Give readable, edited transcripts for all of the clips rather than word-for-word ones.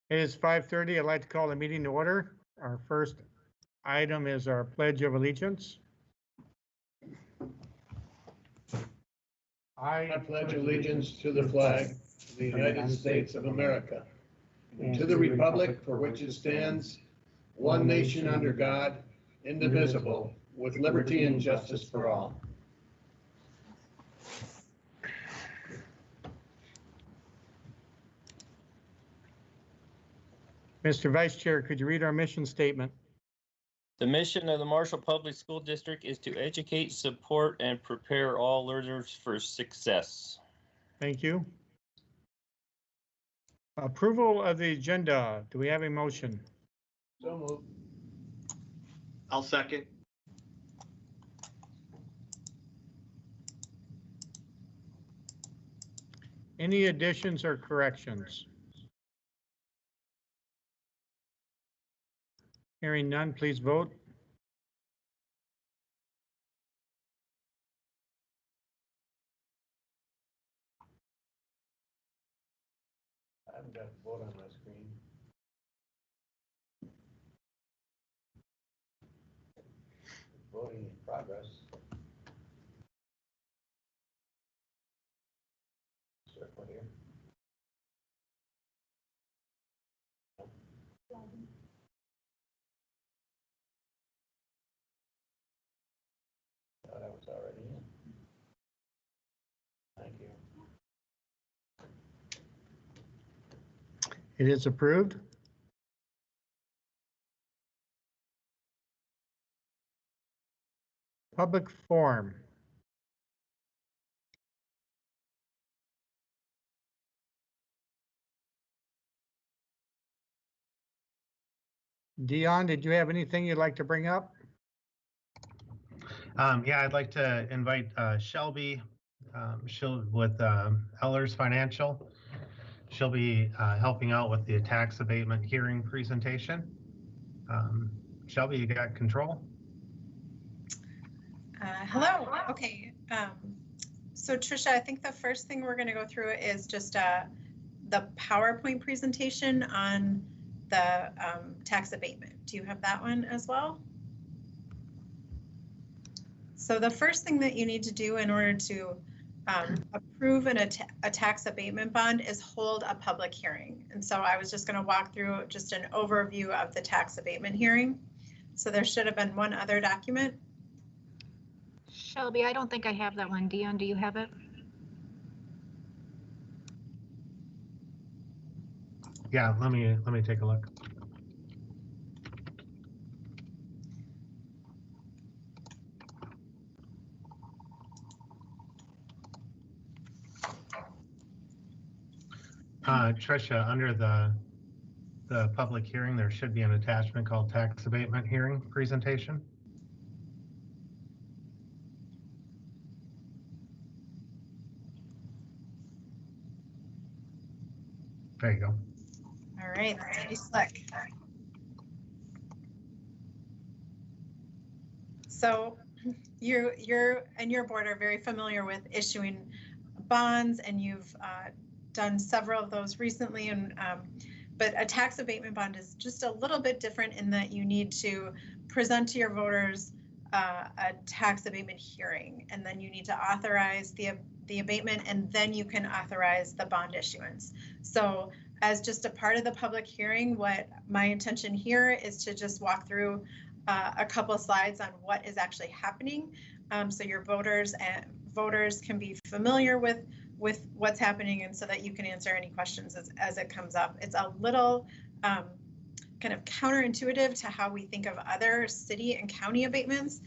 It is 5:30. I'd like to call the meeting to order. Our first item is our Pledge of Allegiance. I pledge allegiance to the flag of the United States of America and to the republic for which it stands, one nation under God, indivisible, with liberty and justice for all. Mr. Vice Chair, could you read our mission statement? The mission of the Marshall Public School District is to educate, support, and prepare all learners for success. Thank you. Approval of the agenda. Do we have a motion? So moved. I'll second. Any additions or corrections? Hearing none, please vote. I haven't got a vote on my screen. Voting in progress. Circle here. Oh, that was already in. Thank you. It is approved. Public forum. Dion, did you have anything you'd like to bring up? Yeah, I'd like to invite Shelby. She'll with Ellers Financial. She'll be helping out with the tax abatement hearing presentation. Shelby, you got control? Hello. Okay. So Tricia, I think the first thing we're going to go through is just the PowerPoint presentation on the tax abatement. Do you have that one as well? So the first thing that you need to do in order to approve a tax abatement bond is hold a public hearing. And so I was just going to walk through just an overview of the tax abatement hearing. So there should have been one other document. Shelby, I don't think I have that one. Dion, do you have it? Yeah, let me take a look. Tricia, under the public hearing, there should be an attachment called tax abatement hearing presentation. There you go. All right, that's pretty slick. So you're and your board are very familiar with issuing bonds, and you've done several of those recently. And but a tax abatement bond is just a little bit different in that you need to present to your voters a tax abatement hearing, and then you need to authorize the abatement, and then you can authorize the bond issuance. So as just a part of the public hearing, what my intention here is to just walk through a couple of slides on what is actually happening, so your voters can be familiar with what's happening, and so that you can answer any questions as it comes up. It's a little kind of counterintuitive to how we think of other city and county abatements.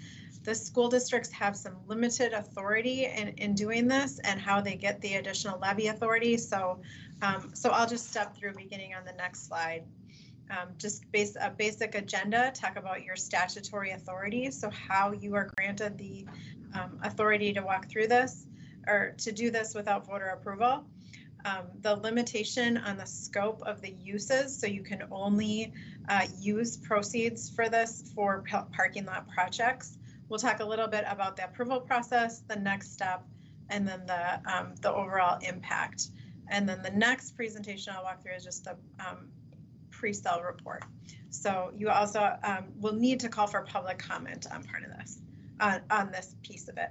The school districts have some limited authority in doing this and how they get the additional levy authority. So I'll just step through beginning on the next slide. Just a basic agenda, talk about your statutory authority. So how you are granted the authority to walk through this or to do this without voter approval. The limitation on the scope of the uses. So you can only use proceeds for this for parking lot projects. We'll talk a little bit about the approval process, the next step, and then the overall impact. And then the next presentation I'll walk through is just Presell Report. So you also will need to call for public comment on part of this, on this piece of it.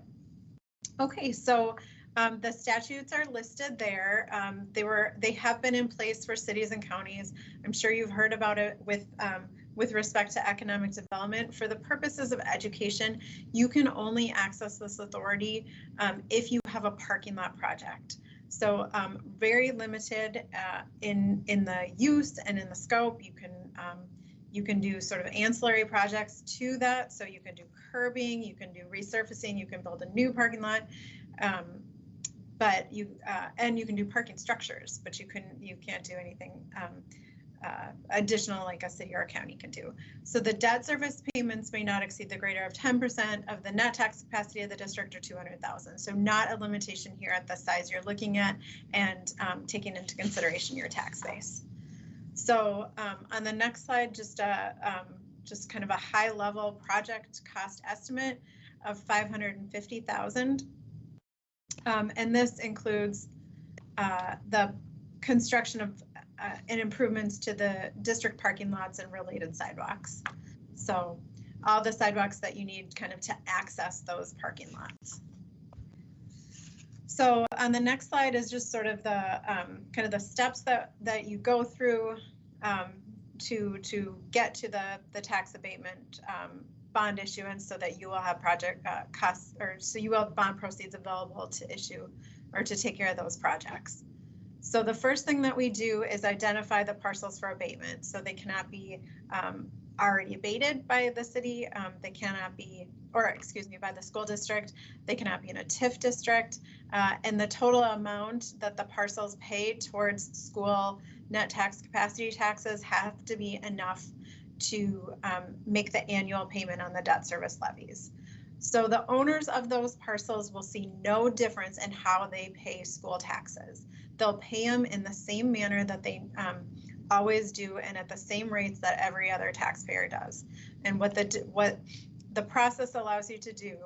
Okay, so the statutes are listed there. They have been in place for cities and counties. I'm sure you've heard about it with respect to economic development. For the purposes of education, you can only access this authority if you have a parking lot project. So very limited in the use and in the scope. You can do sort of ancillary projects to that. So you can do curbing, you can do resurfacing, you can build a new parking lot, but you can do parking structures, but you can't do anything additional like a city or a county can do. So the debt service payments may not exceed the greater of 10% of the net tax capacity of the district or 200,000. So not a limitation here at the size you're looking at and taking into consideration your tax base. So on the next slide, just kind of a high level project cost estimate of 550,000. And this includes the construction of and improvements to the district parking lots and related sidewalks. So all the sidewalks that you need kind of to access those parking lots. So on the next slide is just sort of the kind of the steps that you go through to get to the tax abatement bond issuance, so that you will have project costs, or so you will have bond proceeds available to issue or to take care of those projects. So the first thing that we do is identify the parcels for abatement. So they cannot be already abated by the city. They cannot be, or excuse me, by the school district. They cannot be in a TIF district. And the total amount that the parcels pay towards school net tax capacity taxes have to be enough to make the annual payment on the debt service levies. So the owners of those parcels will see no difference in how they pay school taxes. They'll pay them in the same manner that they always do and at the same rates that every other taxpayer does. And what the process allows you to do,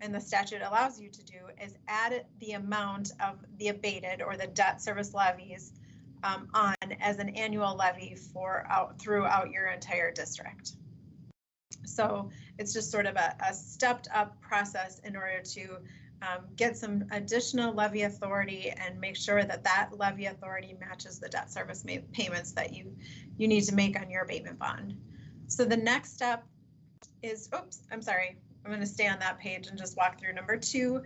and the statute allows you to do, is add the amount of the abated or the debt service levies on as an annual levy throughout your entire district. So it's just sort of a stepped up process in order to get some additional levy authority and make sure that that levy authority matches the debt service payments that you need to make on your abatement bond. So the next step is, I'm going to stay on that page and just walk through number 2.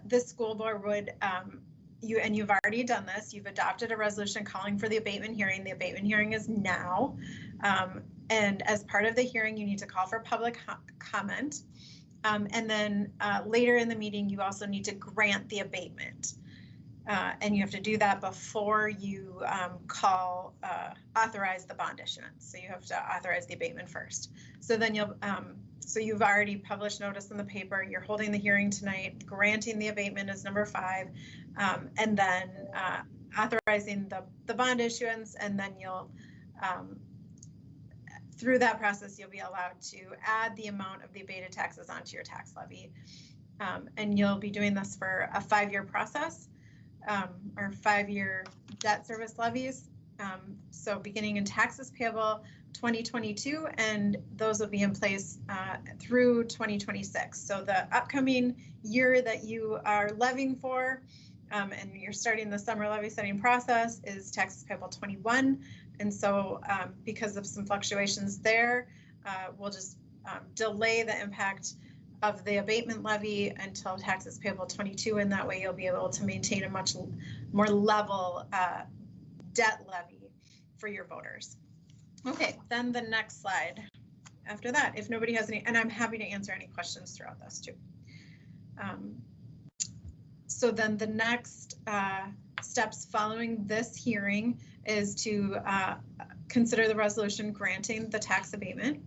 This school board would, you've already done this, you've adopted a resolution calling for the abatement hearing. The abatement hearing is now. And as part of the hearing, you need to call for public comment. And then later in the meeting, you also need to grant the abatement. And you have to do that before you authorize the bond issuance. So you have to authorize the abatement first. So then you've already published notice in the paper. You're holding the hearing tonight. Granting the abatement is number 5. And then authorizing the bond issuance, and then you'll through that process, you'll be allowed to add the amount of the abated taxes onto your tax levy. And you'll be doing this for a 5-year process, or 5-year debt service levies. So beginning in taxes payable 2022, and those will be in place through 2026. So the upcoming year that you are levying for, and you're starting the summer levy setting process, is taxes payable 21. And so because of some fluctuations there, we'll just delay the impact of the abatement levy until taxes payable 22, and that way you'll be able to maintain a much more level debt levy for your voters. Okay, then the next slide. After that, if nobody has any, and I'm happy to answer any questions throughout this too. So then the next steps following this hearing is to consider the resolution granting the tax abatement.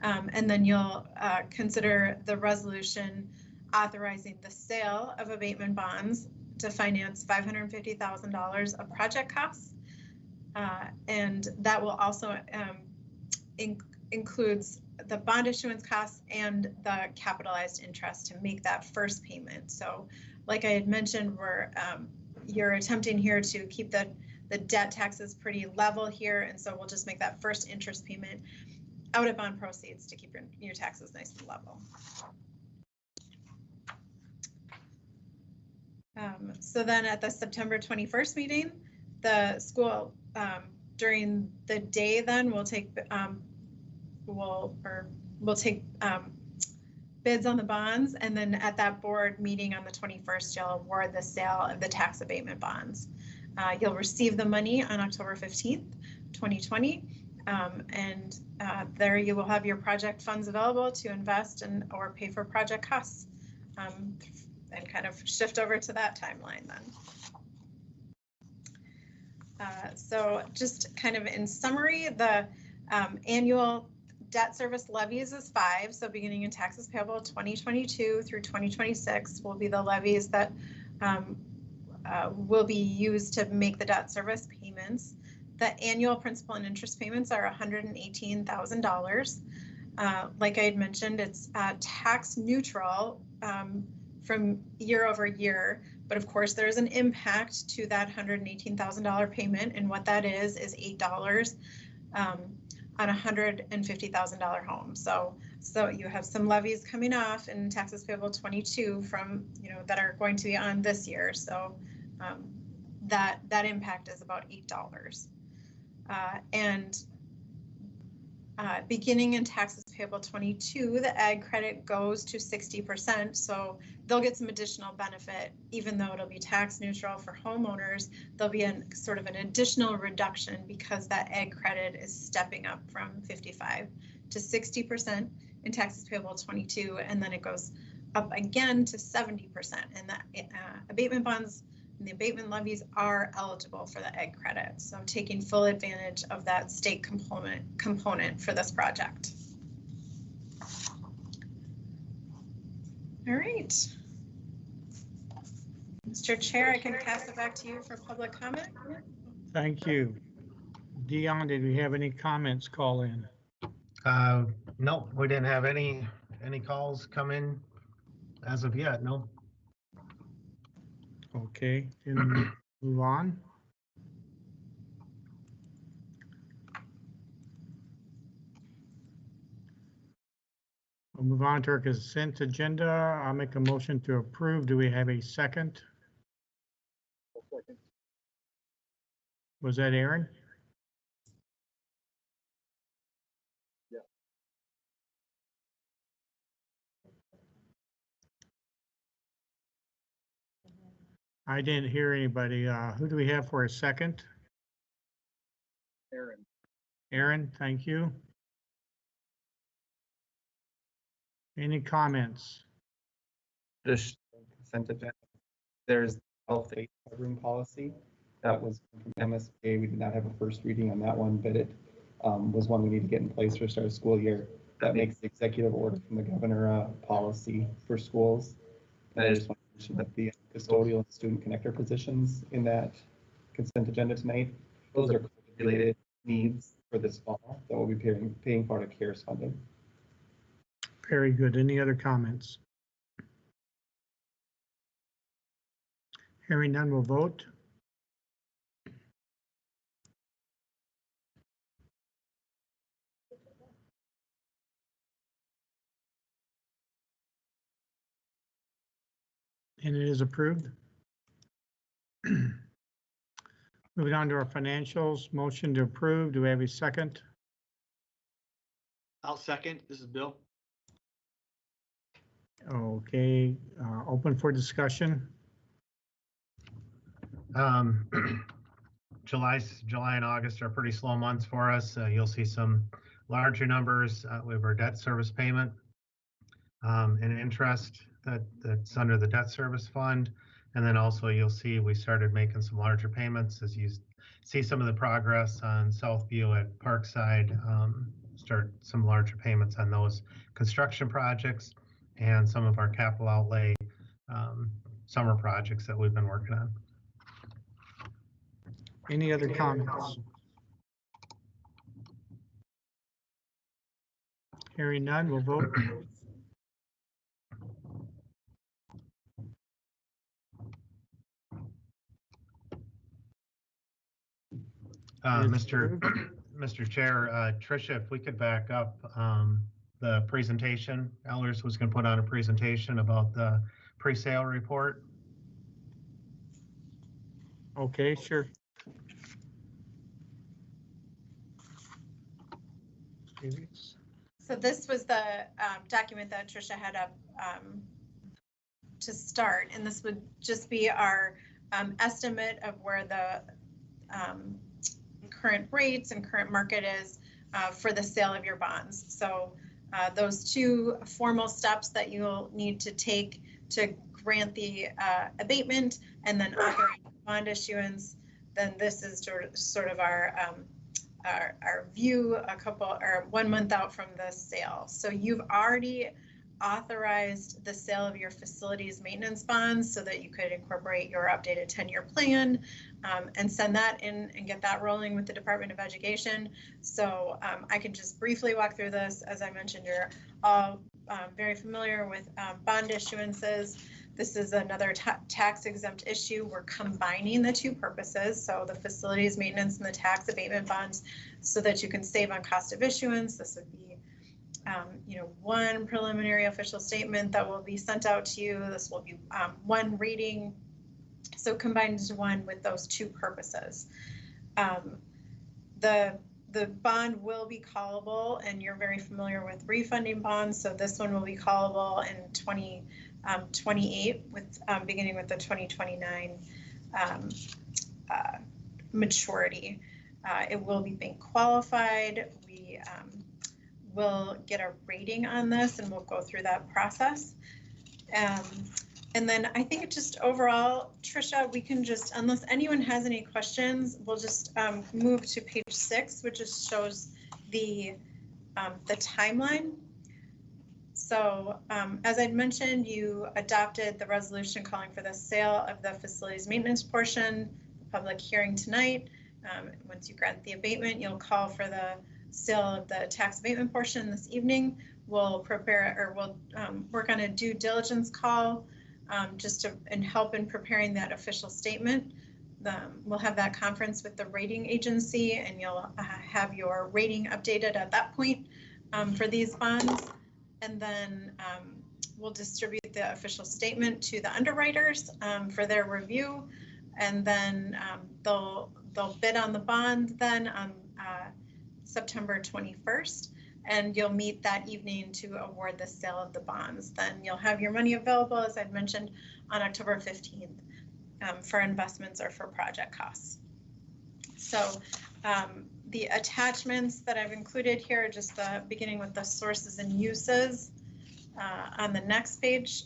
And then you'll consider the resolution authorizing the sale of abatement bonds to finance $550,000 of project costs. And that will also includes the bond issuance costs and the capitalized interest to make that first payment. So like I had mentioned, you're attempting here to keep the The debt tax is pretty level here, and so we'll just make that first interest payment out of bond proceeds to keep your taxes nice and level. So then at the September 21st meeting, the school, during the day then we'll take, we'll take bids on the bonds, and then at that board meeting on the 21st, you'll award the sale of the tax abatement bonds. You'll receive the money on October 15th, 2020, and there you will have your project funds available to invest in or pay for project costs, and kind of shift over to that timeline then. So just kind of in summary, the annual debt service levies is 5. So beginning in taxes payable 2022 through 2026 will be the levies that will be used to make the debt service payments. The annual principal and interest payments are $118,000. Like I had mentioned, it's tax neutral from year over year, but of course there's an impact to that $118,000 payment, and what that is $8 on a $150,000 home. So you have some levies coming off in taxes payable 22 from, that are going to be on this year. So that impact is about $8. Beginning in taxes payable 22, the ag credit goes to 60%. So they'll get some additional benefit, even though it'll be tax neutral for homeowners. There'll be sort of an additional reduction because that ag credit is stepping up from 55 to 60% in taxes payable 22, and then it goes up again to 70%. And the abatement bonds and the abatement levies are eligible for the ag credit. So taking full advantage of that state component for this project. All right. Mr. Chair, I can pass it back to you for public comment. Thank you. Dion, did we have any comments call in? No, we didn't have any calls come in as of yet, no. Okay, then move on. We'll move on to our consent agenda. I'll make a motion to approve. Do we have a second? Was that Aaron? Yeah. I didn't hear anybody. Who do we have for a second? Aaron. Aaron, thank you. Any comments? Just consent agenda. There's health aid covering policy that was from MSBA. We did not have a first reading on that one, but it was one we need to get in place for start of school year. That makes the executive order from the governor policy for schools. And I just want to mention that the custodial and student connector positions in that consent agenda tonight, those are related needs for this fall that we'll be paying part of CARES funding. Very good. Any other comments? Hearing none, we'll vote. And it is approved. Moving on to our financials, motion to approve. Do we have a second? I'll second. This is Bill. Okay, open for discussion. July and August are pretty slow months for us. You'll see some larger numbers. We have our debt service payment and interest that's under the debt service fund. And then also you'll see we started making some larger payments as you see some of the progress on Southview at Parkside, start some larger payments on those construction projects and some of our capital outlay summer projects that we've been working on. Any other comments? Hearing none, we'll vote. Mr. Chair, Tricia, if we could back up the presentation. Ellers was going to put on a presentation about the pre-sale report. Okay, sure. So this was the document that Tricia had up to start, and this would just be our estimate of where the current rates and current market is for the sale of your bonds. So those two formal steps that you'll need to take to grant the abatement and then authorize bond issuance, then this is sort of our view 1 month out from the sale. So you've already authorized the sale of your facilities maintenance bonds so that you could incorporate your updated 10-year plan and send that in and get that rolling with the Department of Education. So I can just briefly walk through this. As I mentioned, you're all very familiar with bond issuances. This is another tax exempt issue. We're combining the two purposes, so the facilities maintenance and the tax abatement bonds, so that you can save on cost of issuance. This would be one preliminary official statement that will be sent out to you. This will be one reading, so combined into one with those two purposes. The bond will be callable, and you're very familiar with refunding bonds, so this one will be callable in 2028, with beginning with the 2029 maturity. It will be bank qualified. We will get a rating on this, and we'll go through that process. And then I think just overall, Tricia, we can just, unless anyone has any questions, we'll just move to page 6, which just shows the timeline. So as I'd mentioned, you adopted the resolution calling for the sale of the facilities maintenance portion, the public hearing tonight. Once you grant the abatement, you'll call for the sale of the tax abatement portion this evening. We'll prepare, or we'll work on a due diligence call just to help in preparing that official statement. We'll have that conference with the rating agency, and you'll have your rating updated at that point for these bonds. And then we'll distribute the official statement to the underwriters for their review, and then they'll bid on the bond then on September 21st, and you'll meet that evening to award the sale of the bonds. Then you'll have your money available, as I've mentioned, on October 15th for investments or for project costs. So the attachments that I've included here are just beginning with the sources and uses on the next page,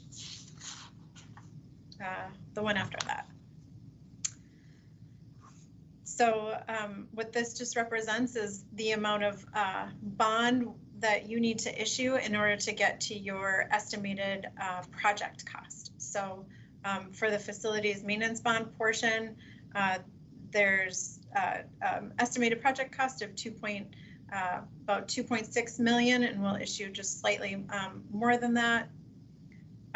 the one after that. So what this just represents is the amount of bond that you need to issue in order to get to your estimated project cost. So for the facilities maintenance bond portion, there's estimated project cost of about 2.6 million, and we'll issue just slightly more than that.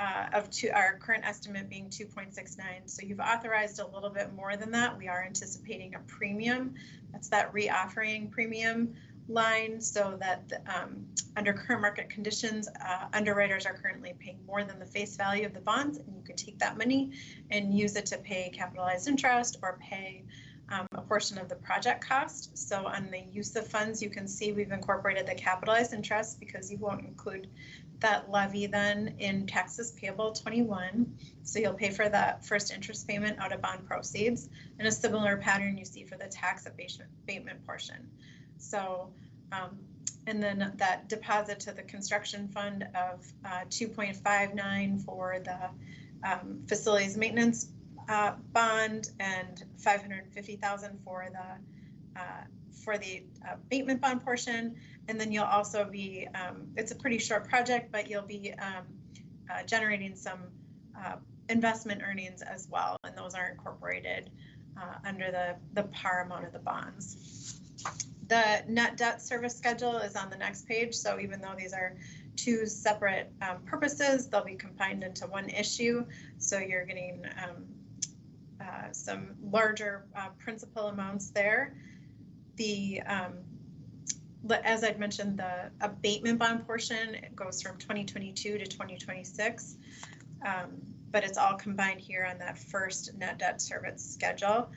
Our current estimate being 2.69. So you've authorized a little bit more than that. We are anticipating a premium. That's that reoffering premium line, so that under current market conditions, underwriters are currently paying more than the face value of the bonds, and you can take that money and use it to pay capitalized interest or pay a portion of the project cost. So on the use of funds, you can see we've incorporated the capitalized interest because you won't include that levy then in taxes payable 21. So you'll pay for that first interest payment out of bond proceeds, and a similar pattern you see for the tax abatement portion. So, and then that deposit to the construction fund of 2.59 for the facilities maintenance bond, and 550,000 for the abatement bond portion. And then you'll also be, it's a pretty short project, but you'll be generating some investment earnings as well, and those are incorporated under the par amount of the bonds. The net debt service schedule is on the next page, so even though these are two separate purposes, they'll be combined into one issue, so you're getting some larger principal amounts there. as I'd mentioned, the abatement bond portion, it goes from 2022 to 2026. But it's all combined here on that first net debt service schedule,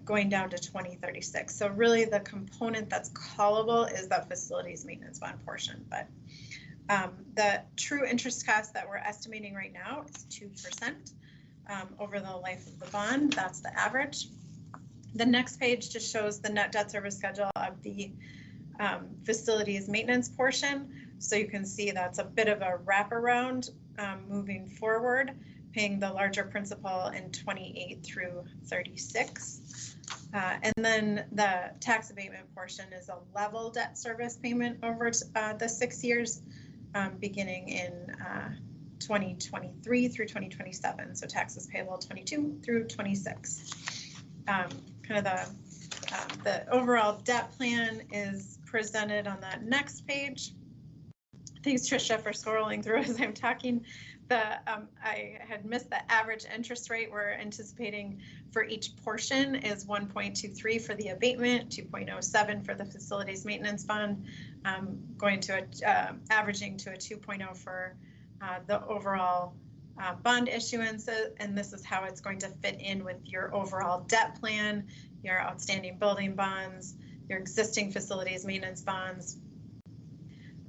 going down to 2036. So really the component that's callable is the facilities maintenance bond portion. But the true interest cost that we're estimating right now is 2% over the life of the bond. That's the average. The next page just shows the net debt service schedule of the facilities maintenance portion. So you can see that's a bit of a wraparound moving forward, paying the larger principal in 28 through 36. And then the tax abatement portion is a level debt service payment over the 6 years, beginning in 2023 through 2027. So taxes payable 22 through 26. Kind of the overall debt plan is presented on that next page. Thanks, Tricia, for scrolling through as I'm talking. I had missed the average interest rate we're anticipating for each portion is 1.23 for the abatement, 2.07 for the facilities maintenance bond, going to averaging to a 2.0 for the overall bond issuance, and this is how it's going to fit in with your overall debt plan, your outstanding building bonds, your existing facilities maintenance bonds,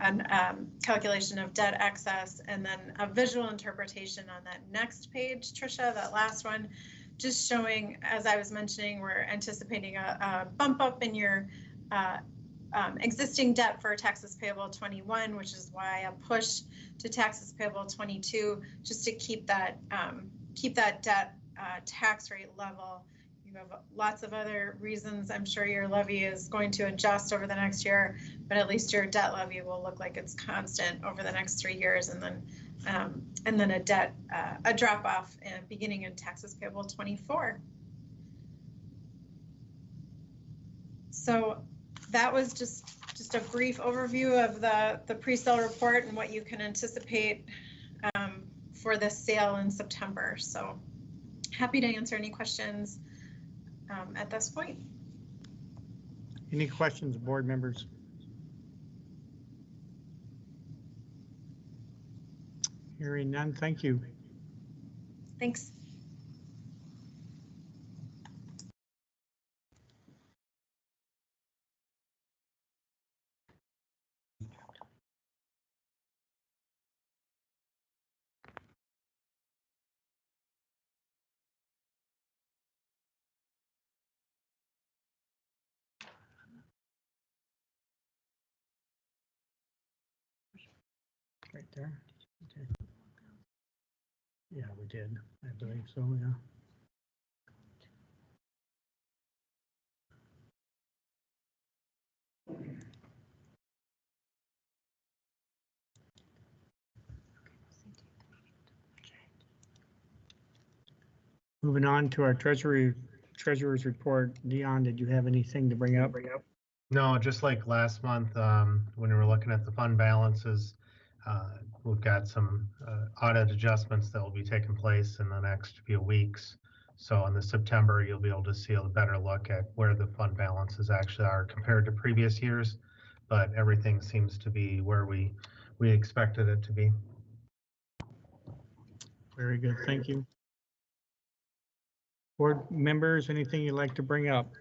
and calculation of debt excess, and then a visual interpretation on that next page, Tricia, that last one, just showing, as I was mentioning, we're anticipating a bump up in your existing debt for taxes payable 21, which is why a push to taxes payable 22, just to keep that debt tax rate level. You have lots of other reasons. I'm sure your levy is going to adjust over the next year, but at least your debt levy will look like it's constant over the next 3 years, and then a drop off beginning in taxes payable 24. So that was just a brief overview of the Presell report and what you can anticipate for the sale in September. So happy to answer any questions at this point. Any questions, board members? Hearing none, thank you. Thanks. Right there. Okay. Yeah, we did. I believe so, yeah. Moving on to our treasurer's report. Dion, did you have anything to bring up? No, just like last month, when we were looking at the fund balances, we've got some audit adjustments that will be taking place in the next few weeks. So in the September, you'll be able to see a better look at where the fund balances actually are compared to previous years, but everything seems to be where we expected it to be. Very good, thank you. Board members, anything you'd like to bring up?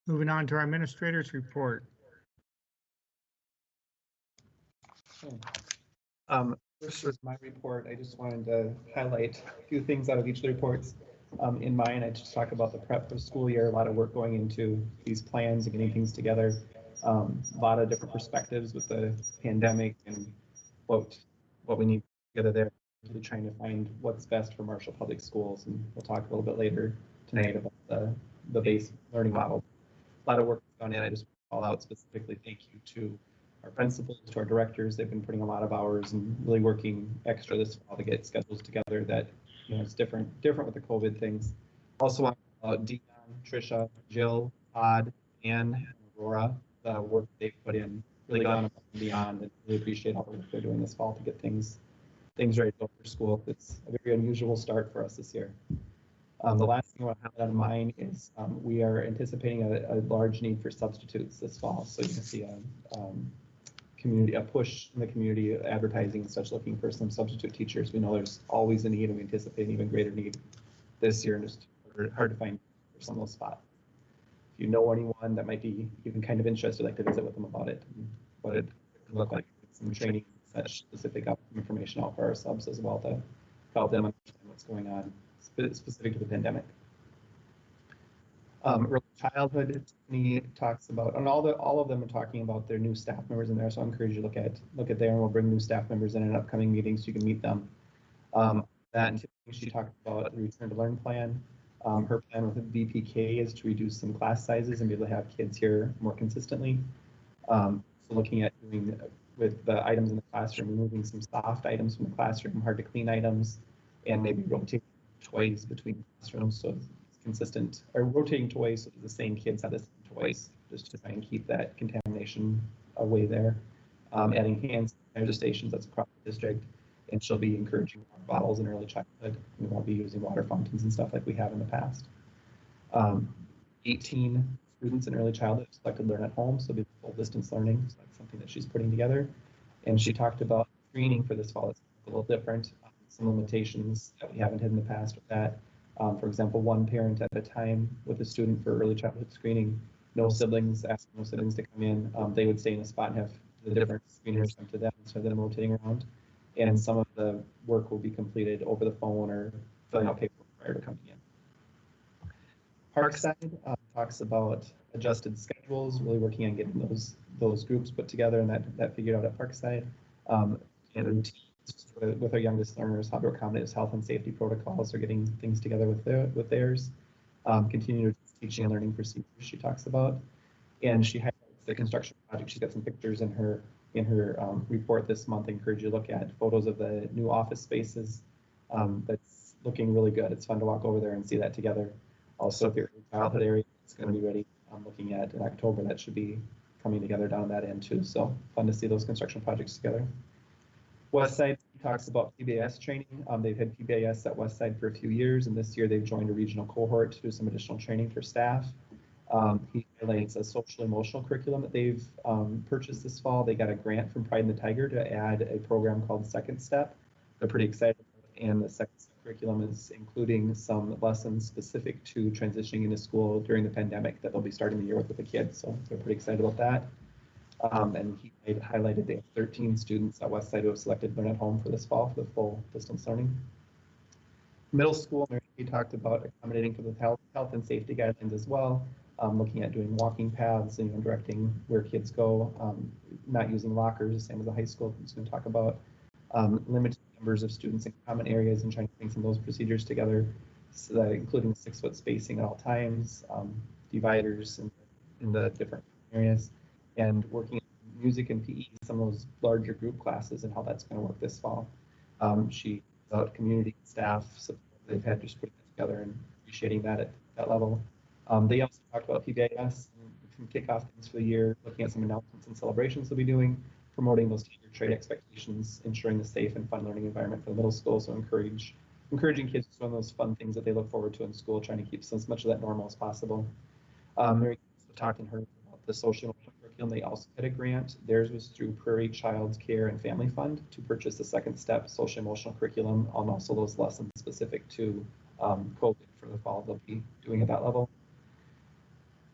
Moving on to our administrator's report. This is my report. I just wanted to highlight a few things out of each of the reports. In mine, I just talk about the prep for the school year, a lot of work going into these plans and getting things together. A lot of different perspectives with the pandemic and what we need together there, really trying to find what's best for Marshall Public Schools. And we'll talk a little bit later tonight about the base learning model. A lot of work gone in. I just call out specifically thank you to our principals, to our directors. They've been putting a lot of hours and really working extra this fall to get schedules together that, you know, it's different with the COVID things. Also want to call out Dion, Tricia, Jill, Todd, Ann, and Aurora, the work they've put in really gone above and beyond, and really appreciate all the work they're doing this fall to get things ready to go for school. It's a very unusual start for us this year. The last thing I want to highlight on mine is we are anticipating a large need for substitutes this fall. So you can see a push in the community advertising and such, looking for some substitute teachers. We know there's always a need, and we anticipate an even greater need this year, and just hard to find for some of those spots. If you know anyone that might be even kind of interested, I'd like to visit with them about it, and what it could look like, some training, such specific information out for our subs as well to help them understand what's going on specific to the pandemic. Early childhood, Tiffany talks about, and all of them are talking about their new staff members in there. So I encourage you to look at there, and we'll bring new staff members in upcoming meetings so you can meet them. That and Tiffany, she talked about the return to learn plan. Her plan with the VPK is to reduce some class sizes and be able to have kids here more consistently. So looking at doing with the items in the classroom, removing some soft items from the classroom, hard to clean items, and maybe rotating toys between classrooms so it's consistent, or rotating toys so that the same kids have the same toys, just to try and keep that contamination away there. Adding hand sanitizer stations, that's across the district, and she'll be encouraging water bottles in early childhood. We won't be using water fountains and stuff like we have in the past. 18 students in early childhood selected learn at home, so it'll be full distance learning. So that's something that she's putting together. And she talked about screening for this fall. It's a little different. Some limitations that we haven't had in the past with that. For example, one parent at a time with a student for early childhood screening, no siblings, asking no siblings to come in. They would stay in a spot and have the different screeners come to them instead of them rotating around. And some of the work will be completed over the phone or filling out paperwork prior to coming in. Parkside talks about adjusted schedules, really working on getting those groups put together and that figured out at Parkside. And with our youngest learners, how to accommodate health and safety protocols, or getting things together with theirs. Continuing teaching and learning procedures she talks about, and she highlights the construction project. She's got some pictures in her report this month. I encourage you to look at photos of the new office spaces. That's looking really good. It's fun to walk over there and see that together. Also, if you're in the childhood area, it's going to be ready. I'm looking at in October, that should be coming together down that end too. So fun to see those construction projects together. Westside talks about PBIS training. They've had PBIS at Westside for a few years, and this year they've joined a regional cohort to do some additional training for staff. He highlights a social emotional curriculum that they've purchased this fall. They got a grant from Pride in the Tiger to add a program called Second Step. They're pretty excited, and the Second Step curriculum is including some lessons specific to transitioning into school during the pandemic that they'll be starting the year with the kids. So they're pretty excited about that. And he highlighted they have 13 students at Westside who have selected Learn at Home for this fall for the full distance learning. Middle school, he talked about accommodating for the health and safety guidelines as well, looking at doing walking paths and directing where kids go, not using lockers, the same as the high school. I'm just going to talk about limited numbers of students in common areas and trying to bring some of those procedures together, so that including 6-foot spacing at all times, dividers in the different areas, and working on music and PE, some of those larger group classes and how that's going to work this fall. She about community staff support they've had just putting that together and appreciating that at that level. They also talked about PBIS and some kickoff things for the year, looking at some announcements and celebrations they'll be doing, promoting those trade expectations, ensuring a safe and fun learning environment for the middle school. So encouraging kids to do those fun things that they look forward to in school, trying to keep as much of that normal as possible. Mary talked in her about the social curriculum. They also had a grant. Theirs was through Prairie Child Care and Family Fund to purchase the Second Step social emotional curriculum on also those lessons specific to COVID for the fall they'll be doing at that level.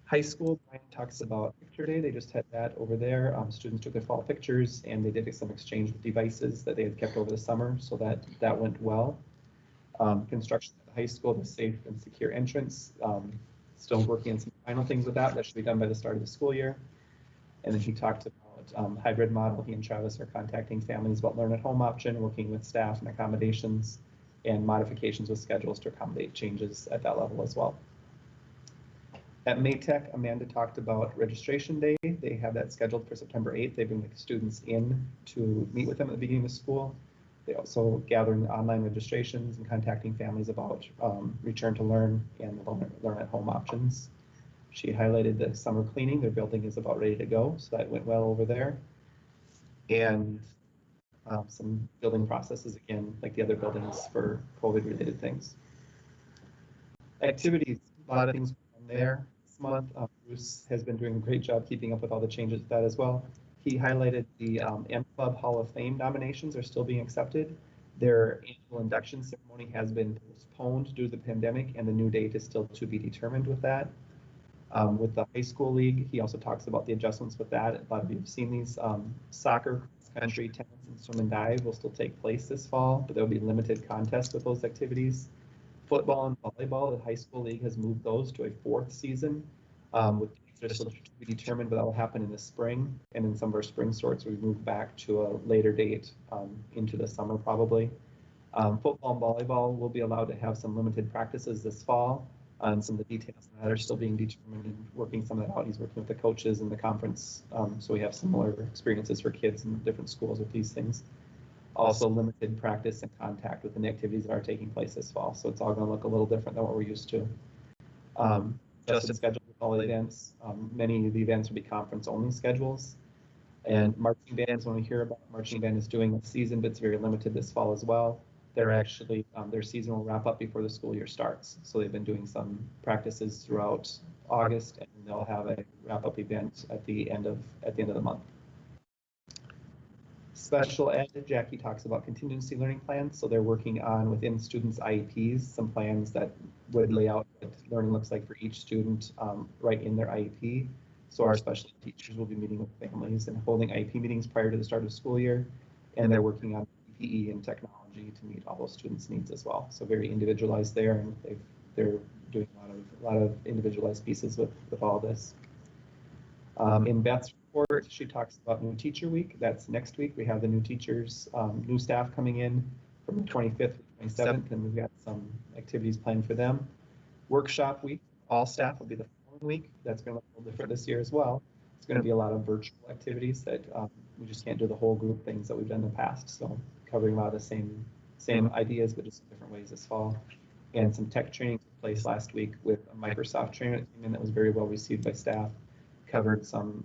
High school, Brian talks about Picture Day. They just had that over there. Students took their fall pictures and they did some exchange with devices that they had kept over the summer, so that went well. Construction at the high school, the safe and secure entrance. Still working on some final things with that. That should be done by the start of the school year. And then he talked about hybrid model. He and Travis are contacting families about Learn at Home option, working with staff and accommodations and modifications with schedules to accommodate changes at that level as well. At Maytech, Amanda talked about registration day. They have that scheduled for September 8th. They bring the students in to meet with them at the beginning of school. They also gathering online registrations and contacting families about return to learn and the Learn at Home options. She highlighted the summer cleaning. Their building is about ready to go, so that went well over there. And some building processes, again, like the other buildings for COVID-related things. Activities, a lot of things there this month. Bruce has been doing a great job keeping up with all the changes to that as well. He highlighted the M Club Hall of Fame nominations are still being accepted. Their annual induction ceremony has been postponed due to the pandemic, and the new date is still to be determined with that. With the high school league, he also talks about the adjustments with that. A lot of you have seen these. Soccer, country, tennis, and swim and dive will still take place this fall, but there will be limited contests with those activities. Football and volleyball, the high school league has moved those to a 4th season, with dates still to be determined, but that will happen in the spring. And in some of our spring sorts, we move back to a later date into the summer probably. Football and volleyball will be allowed to have some limited practices this fall. Some of the details of that are still being determined and working some of that out. He's working with the coaches in the conference, so we have similar experiences for kids in different schools with these things. Also limited practice and contact within the activities that are taking place this fall. So it's all going to look a little different than what we're used to. Adjusted schedule with all the events. Many of the events will be conference only schedules. And marching bands, when we hear about marching band is doing a season, but it's very limited this fall as well. They're actually, their season will wrap up before the school year starts. So they've been doing some practices throughout August, and they'll have a wrap-up event at the end of the month. Special ed, Jackie talks about contingency learning plans. So they're working on within students' IEPs, some plans that would lay out what learning looks like for each student right in their IEP. So our special ed teachers will be meeting with families and holding IEP meetings prior to the start of school year. And they're working on PPE and technology to meet all those students' needs as well. So very individualized there, and they're doing a lot of individualized pieces with all this. In Beth's report, she talks about New Teacher Week. That's next week. We have the new teachers, new staff coming in from the 25th to 27th, and we've got some activities planned for them. Workshop week, all staff will be the following week. That's going to look a little different this year as well. It's going to be a lot of virtual activities that we just can't do the whole group things that we've done in the past. So covering a lot of the same ideas, but just different ways this fall. And some tech training took place last week with a Microsoft trainer that came in that was very well received by staff. Covered some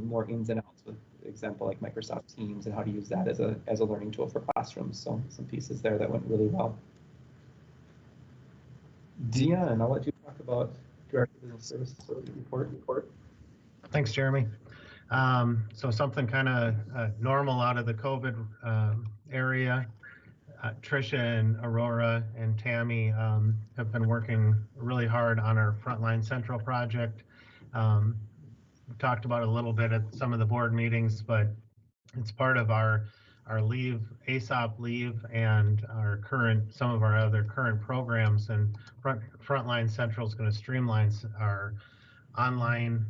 more ins and outs with example like Microsoft Teams and how to use that as a learning tool for classrooms. So some pieces there that went really well. Dion, I'll let you talk about Director of Business Services report. Thanks, Jeremy. So something kind of normal out of the COVID area. Tricia and Aurora and Tammy have been working really hard on our Frontline Central project. We talked about it a little bit at some of the board meetings, but it's part of our leave, ASOP leave, and some of our other current programs. And Frontline Central is going to streamline our online.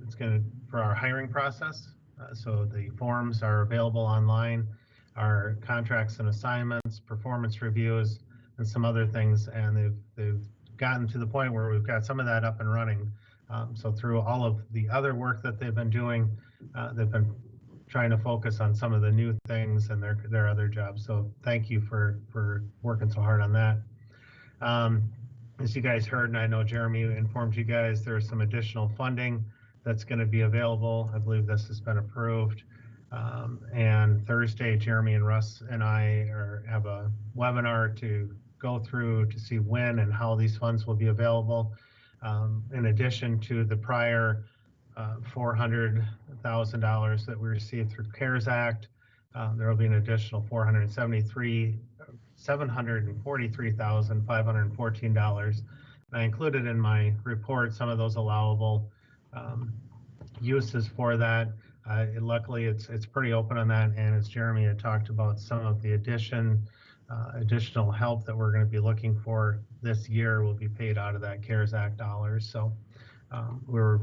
It's going to for our hiring process. So the forms are available online. Our contracts and assignments, performance reviews, and some other things, and they've gotten to the point where we've got some of that up and running. So through all of the other work that they've been doing, they've been trying to focus on some of the new things and their other jobs. So thank you for working so hard on that. As you guys heard, and I know Jeremy informed you guys, there's some additional funding that's going to be available. I believe this has been approved. And Thursday, Jeremy and Russ and I have a webinar to go through to see when and how these funds will be available. In addition to the prior $400,000 that we received through CARES Act, there will be an additional $743,514. I included in my report some of those allowable uses for that. Luckily, it's pretty open on that, and as Jeremy had talked about, some of the additional help that we're going to be looking for this year will be paid out of that CARES Act dollars. So we're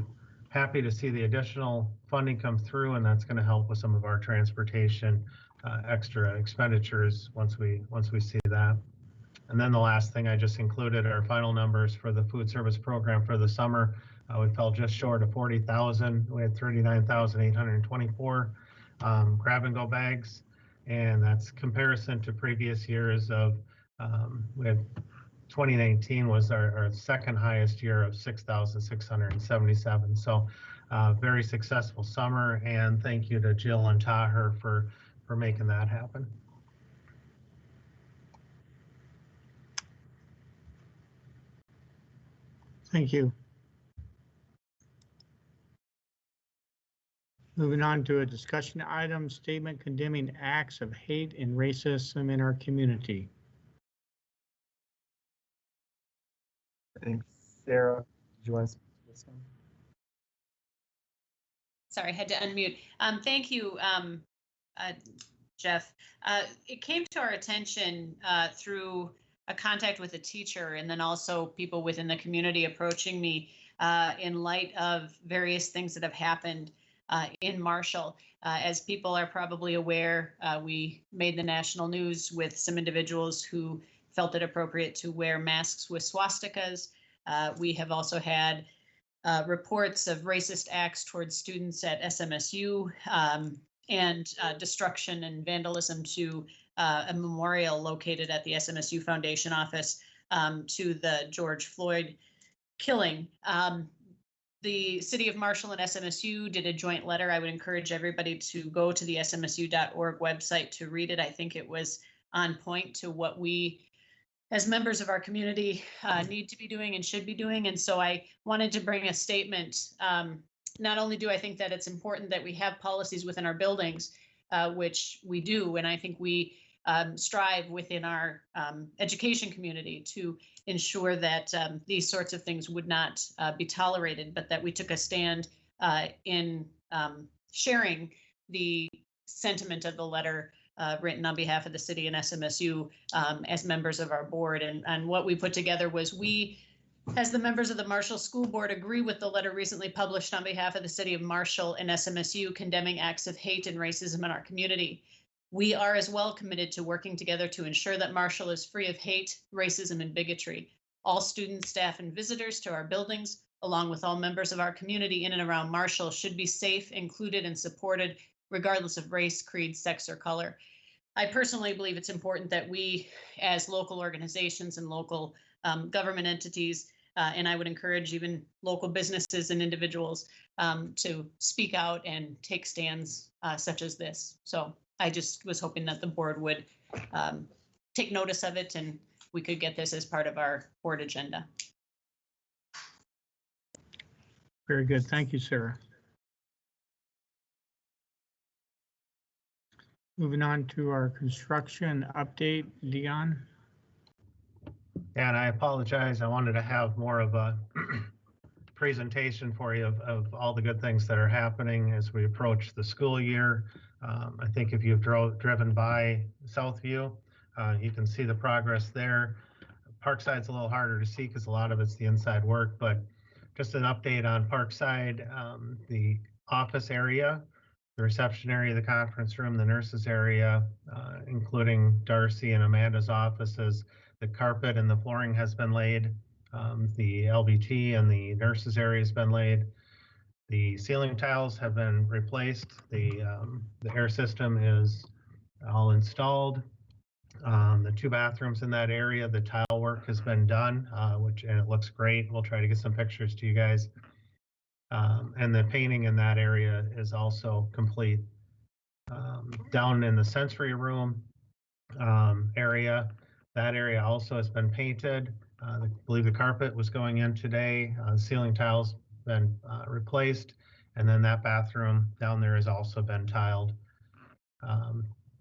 happy to see the additional funding come through, and that's going to help with some of our transportation extra expenditures once we see that. And then the last thing I just included are final numbers for the food service program for the summer. We fell just short of 40,000. We had 39,824 grab and go bags, and that's comparison to previous years of we had 2019 was our second highest year of 6,677. So very successful summer, and thank you to Jill and Taher for making that happen. Thank you. Moving on to a discussion item, statement condemning acts of hate and racism in our community. I think Sarah, did you want to speak to this one? Sorry, I had to unmute. Thank you, Jeff. It came to our attention through a contact with a teacher, and then also people within the community approaching me in light of various things that have happened in Marshall. As people are probably aware, we made the national news with some individuals who felt it appropriate to wear masks with swastikas. We have also had reports of racist acts towards students at SMSU and destruction and vandalism to a memorial located at the SMSU Foundation office to the George Floyd killing. The City of Marshall and SMSU did a joint letter. I would encourage everybody to go to the smsu.org website to read it. I think it was on point to what we as members of our community need to be doing and should be doing. And so I wanted to bring a statement. Not only do I think that it's important that we have policies within our buildings, which we do, and I think we strive within our education community to ensure that these sorts of things would not be tolerated, but that we took a stand in sharing the sentiment of the letter written on behalf of the city and SMSU as members of our board. And what we put together was we, as the members of the Marshall School Board, agree with the letter recently published on behalf of the City of Marshall and SMSU condemning acts of hate and racism in our community. We are as well committed to working together to ensure that Marshall is free of hate, racism, and bigotry. All students, staff, and visitors to our buildings, along with all members of our community in and around Marshall, should be safe, included, and supported regardless of race, creed, sex, or color. I personally believe it's important that we, as local organizations and local government entities, and I would encourage even local businesses and individuals to speak out and take stands such as this. So I just was hoping that the board would take notice of it and we could get this as part of our board agenda. Very good. Thank you, Sarah. Moving on to our construction update, Dion. And I apologize. I wanted to have more of a presentation for you of all the good things that are happening as we approach the school year. I think if you've driven by Southview, you can see the progress there. Parkside's a little harder to see because a lot of it's the inside work, but just an update on Parkside, the office area, the reception area, the conference room, the nurses area, including Darcy and Amanda's offices. The carpet and the flooring has been laid. The LVT and the nurses area has been laid. The ceiling tiles have been replaced. The air system is all installed. The 2 bathrooms in that area, the tile work has been done, and it looks great. We'll try to get some pictures to you guys. And the painting in that area is also complete. Down in the sensory room area, that area also has been painted. I believe the carpet was going in today. Ceiling tiles been replaced, and then that bathroom down there has also been tiled.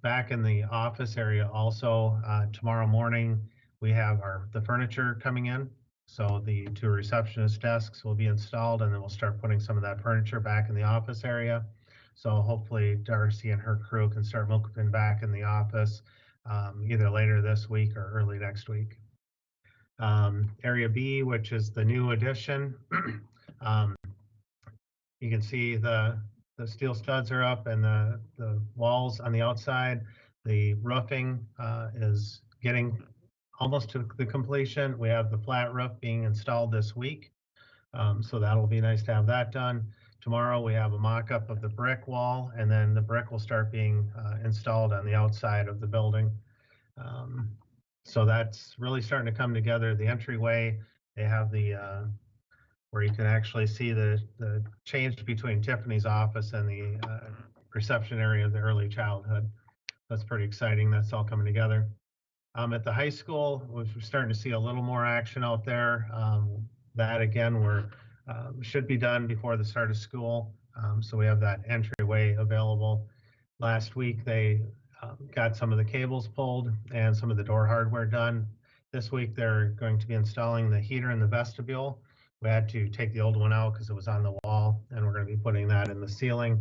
Back in the office area also, tomorrow morning we have the furniture coming in. So the 2 receptionist desks will be installed, and then we'll start putting some of that furniture back in the office area. So hopefully Darcy and her crew can start moving back in the office either later this week or early next week. Area B, which is the new addition, you can see the steel studs are up and the walls on the outside. The roofing is getting almost to the completion. We have the flat roof being installed this week. So that'll be nice to have that done. Tomorrow we have a mock-up of the brick wall, and then the brick will start being installed on the outside of the building. So that's really starting to come together. The entryway, they have the where you can actually see the change between Tiffany's office and the reception area of the early childhood. That's pretty exciting. That's all coming together. At the high school, we're starting to see a little more action out there. That again, should be done before the start of school. So we have that entryway available. Last week, they got some of the cables pulled and some of the door hardware done. This week, they're going to be installing the heater in the vestibule. We had to take the old one out because it was on the wall, and we're going to be putting that in the ceiling.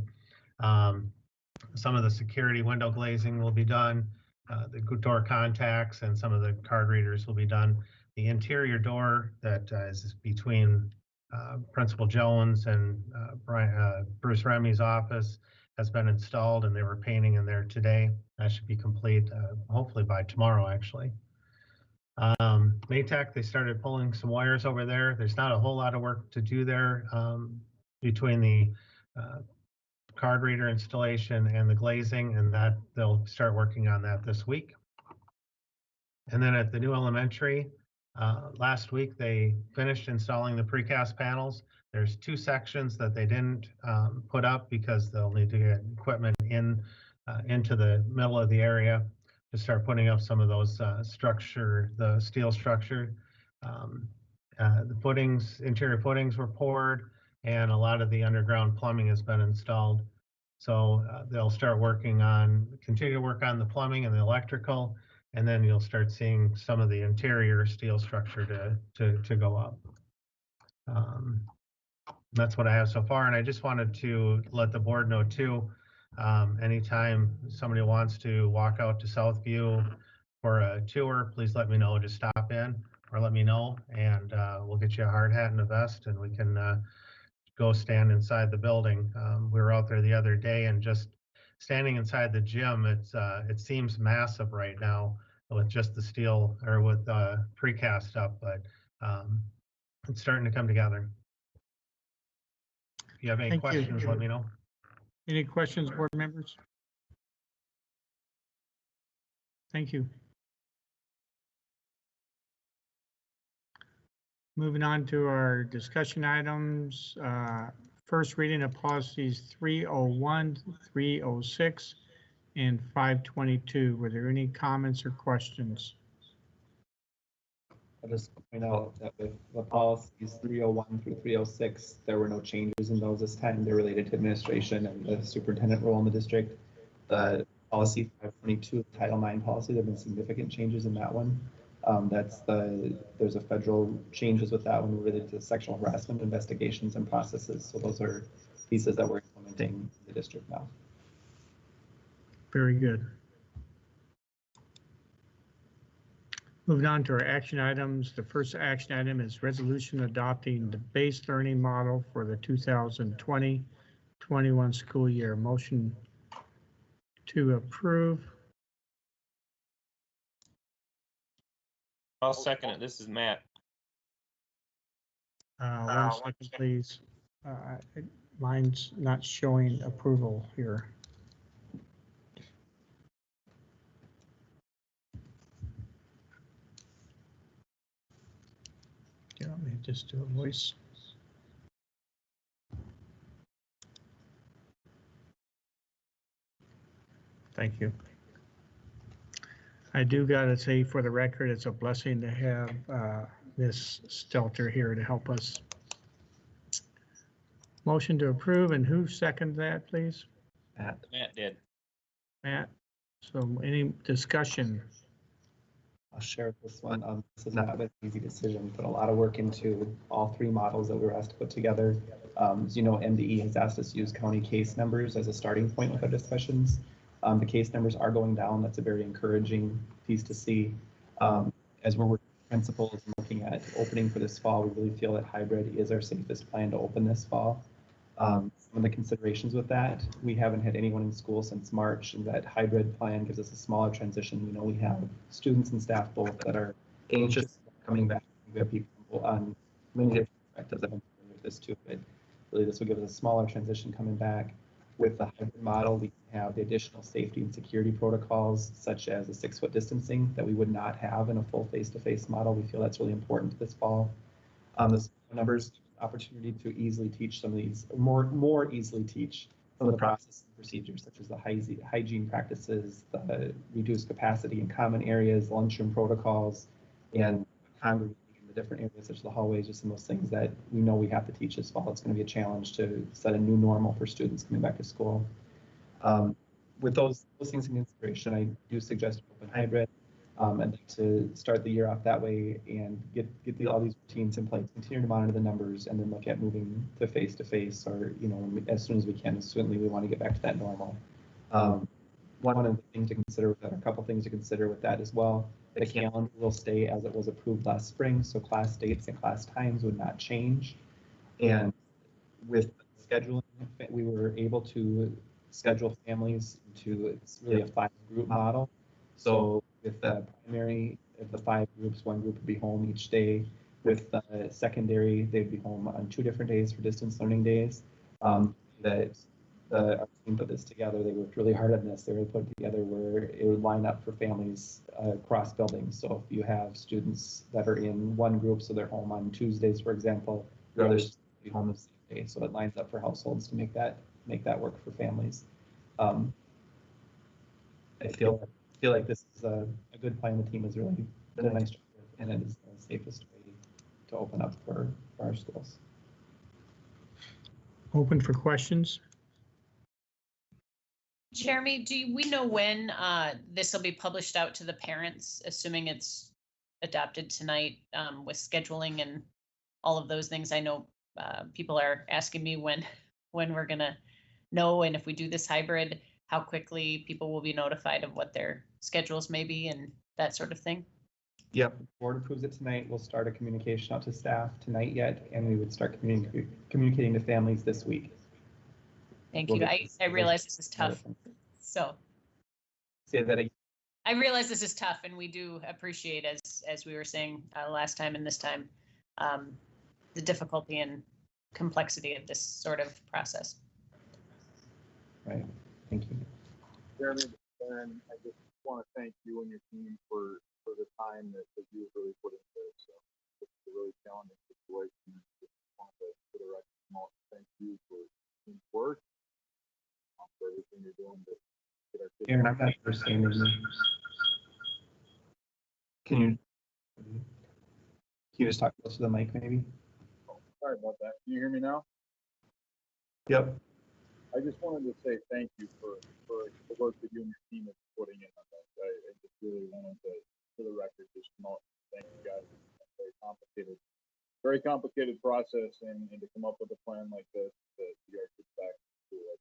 Some of the security window glazing will be done. The door contacts and some of the card readers will be done. The interior door that is between Principal Jones and Bruce Remy's office has been installed, and they were painting in there today. That should be complete hopefully by tomorrow, actually. Maytech, they started pulling some wires over there. There's not a whole lot of work to do there between the card reader installation and the glazing, and that they'll start working on that this week. And then at the new elementary, last week they finished installing the precast panels. There's 2 sections that they didn't put up because they'll need to get equipment into the middle of the area to start putting up some of those the steel structure. The footings, interior footings were poured, and a lot of the underground plumbing has been installed. So they'll start continue to work on the plumbing and the electrical, and then you'll start seeing some of the interior steel structure to go up. That's what I have so far, and I just wanted to let the board know too, anytime somebody wants to walk out to Southview for a tour, please let me know. Just stop in or let me know, and we'll get you a hard hat and a vest, and we can go stand inside the building. We were out there the other day, and just standing inside the gym, it seems massive right now with just the steel or with precast up, but it's starting to come together. If you have any Thank you. questions, let me know. Any questions, board members? Thank you. Moving on to our discussion items. First reading of policies 301, 306, and 522. Were there any comments or questions? I'll just point out that with the policies 301 through 306, there were no changes in those this time. They're related to administration and the superintendent role in the district. The policy 522, Title IX policy, there have been significant changes in that one. There's a federal changes with that one related to sexual harassment investigations and processes. So those are pieces that we're implementing in the district now. Very good. Moving on to our action items. The first action item is resolution adopting the base learning model for the 2020-21 school year. Motion to approve. I'll second it. This is Matt. 1 second, please. Mine's not showing approval here. Do you want me to just do a voice? Thank you. I do gotta say, for the record, it's a blessing to have Ms. Stelter here to help us. Motion to approve, and who seconded that, please? Matt did. Matt. So any discussion? I'll share this one. This has not been an easy decision. Put a lot of work into all 3 models that we were asked to put together. As you know, MDE has asked us to use county case numbers as a starting point with our discussions. The case numbers are going down. That's a very encouraging piece to see. As we're working with principals and looking at opening for this fall, we really feel that hybrid is our safest plan to open this fall. Some of the considerations with that, we haven't had anyone in school since March, and that hybrid plan gives us a smaller transition. You know, we have students and staff both that are anxious about coming back. We have people on many different perspectives that have been with this too, but really this will give us a smaller transition coming back. With the hybrid model, we have the additional safety and security protocols, such as a 6-foot distancing that we would not have in a full face-to-face model. We feel that's really important this fall. The numbers opportunity to easily teach some of these, more easily teach some of the processes and procedures, such as the hygiene practices, the reduced capacity in common areas, lunchroom protocols, and congregating in the different areas, such as the hallways, just some of those things that we know we have to teach this fall. It's going to be a challenge to set a new normal for students coming back to school. With those things in consideration, I do suggest open hybrid. I'd like to start the year off that way and get all these routines in place, continue to monitor the numbers, and then look at moving to face, or as soon as we can. Certainly, we want to get back to that normal. One of the things to consider with that, or a couple things to consider with that as well. The calendar will stay as it was approved last spring, so class dates and class times would not change. And with scheduling, we were able to schedule families to, it's really a 5-group model. So with the primary of the 5 groups, 1 group would be home each day. With the secondary, they'd be home on 2 different days for distance learning days. Our team put this together. They worked really hard on this. They were put together where it would line up for families across buildings. So if you have students that are in one group, so they're home on Tuesdays, for example, your other students will be home the same day. So it lines up for households to make that work for families. I feel like this is a good plan. The team has really done a nice job with, and it is the safest way to open up for our schools. Open for questions. Jeremy, do we know when this will be published out to the parents, assuming it's adopted tonight with scheduling and all of those things? I know people are asking me when we're gonna know, and if we do this hybrid, how quickly people will be notified of what their schedules may be and that sort of thing. Yep, the board approves it tonight. We'll start a communication out to staff tonight yet, and we would start communicating to families this week. Thank you. I realize this is tough. So say that again. I realize this is tough, and we do appreciate, as we were saying last time and this time, the difficulty and complexity of this sort of process. Right. Thank you. Jeremy, and I just want to thank you and your team for the time that you've really put into this. So it's a really challenging situation. Just want to, for the record, thank you for your work, for everything you're doing to get our kids. Aaron, I'm not understanding you. Can you just talk close to the mic, maybe? Oh, sorry about that. Can you hear me now? Yep. I just wanted to say thank you for the work that you and your team is putting in on this. I just really wanted to, for the record, just thank you guys. It's a very complicated process, and to come up with a plan like this to get our kids back to school.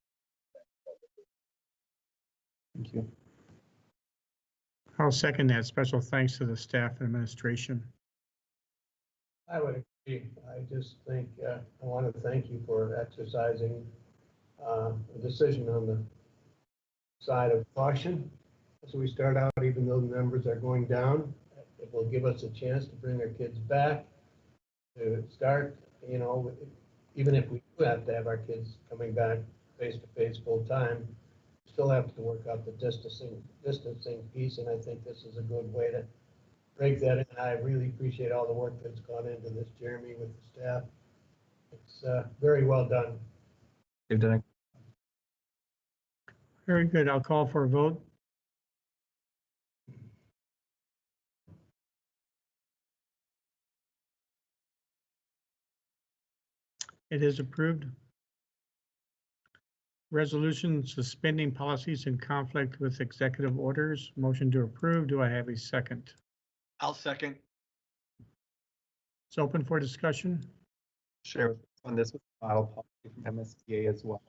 Thank you. I'll second that. Special thanks to the staff and administration. I would agree. I just think I want to thank you for exercising a decision on the side of caution as we start out. Even though the numbers are going down, it will give us a chance to bring our kids back to start. Even if we do have to have our kids coming back face to face full time, still have to work out the distancing piece, and I think this is a good way to break that in. I really appreciate all the work that's gone into this, Jeremy, with the staff. It's very well done. You've done it. Very good. I'll call for a vote. It is approved. Resolution suspending policies in conflict with executive orders. Motion to approve. Do I have a second? I'll second. It's open for discussion. Share on this with model policy from MSBA as well.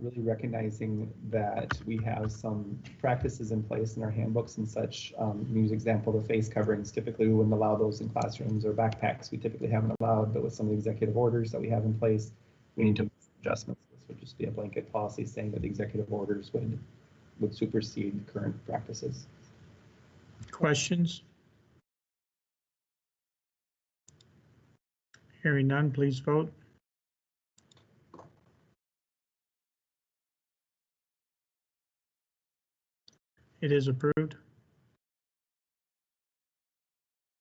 Really recognizing that we have some practices in place in our handbooks and such. Use example, the face coverings. Typically, we wouldn't allow those in classrooms, or backpacks we typically haven't allowed, but with some of the executive orders that we have in place, we need to make adjustments. This would just be a blanket policy saying that the executive orders would supersede current practices. Questions? Hearing none, please vote. It is approved.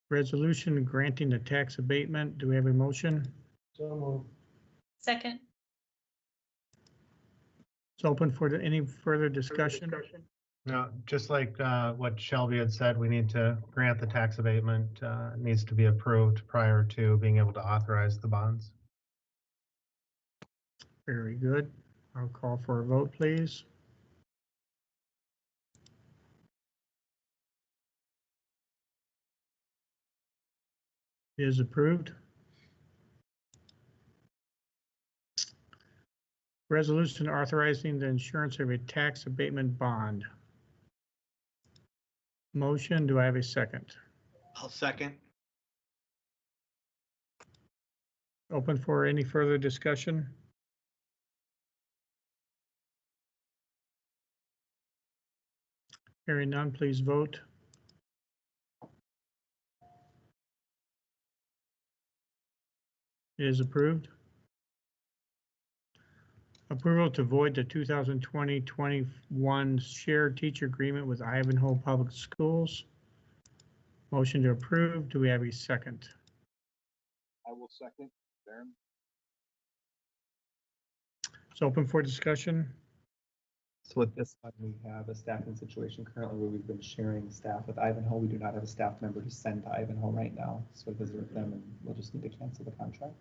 Resolution granting the tax abatement. Do we have a motion? So moved. Second. It's open for any further discussion. No, just like what Shelby had said, we need to grant the tax abatement. It needs to be approved prior to being able to authorize the bonds. Very good. I'll call for a vote, please. It is approved. Resolution authorizing the insurance of a tax abatement bond. Motion, do I have a second? I'll second. Open for any further discussion? Hearing none, please vote. It is approved. Approval to void the 2020-21 shared teacher agreement with Ivanhoe Public Schools. Motion to approve. Do we have a second? I will second, Darren. It's open for discussion. So with this one, we have a staffing situation currently where we've been sharing staff with Ivanhoe. We do not have a staff member to send to Ivanhoe right now. So I visit with them and we'll just need to cancel the contract.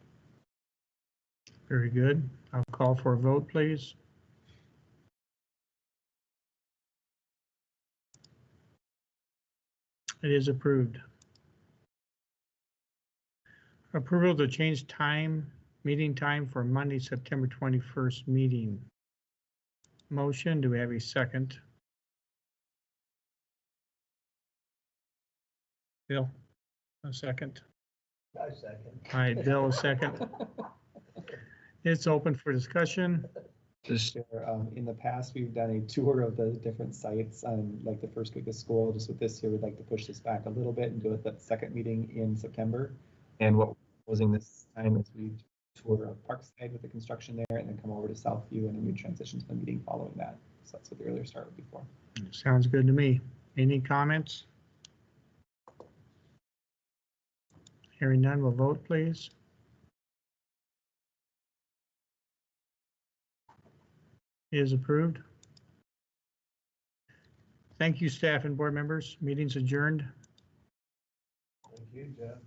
Very good. I'll call for a vote, please. It is approved. Approval to change meeting time for Monday, September 21st meeting. Motion, do we have a second? Bill, a second. I second. All right, Bill, a second. It's open for discussion. Just in the past, we've done a tour of the different sites on like the first week of school. Just with this year, we'd like to push this back a little bit and do it that second meeting in September. And what we're proposing this time is we tour of Parkside with the construction there and then come over to Southview and then we transition to the meeting following that. So that's what the earlier start would be for. Sounds good to me. Any comments? Hearing none, we'll vote, please. It is approved. Thank you, staff and board members. Meeting's adjourned. Thank you, Jeff.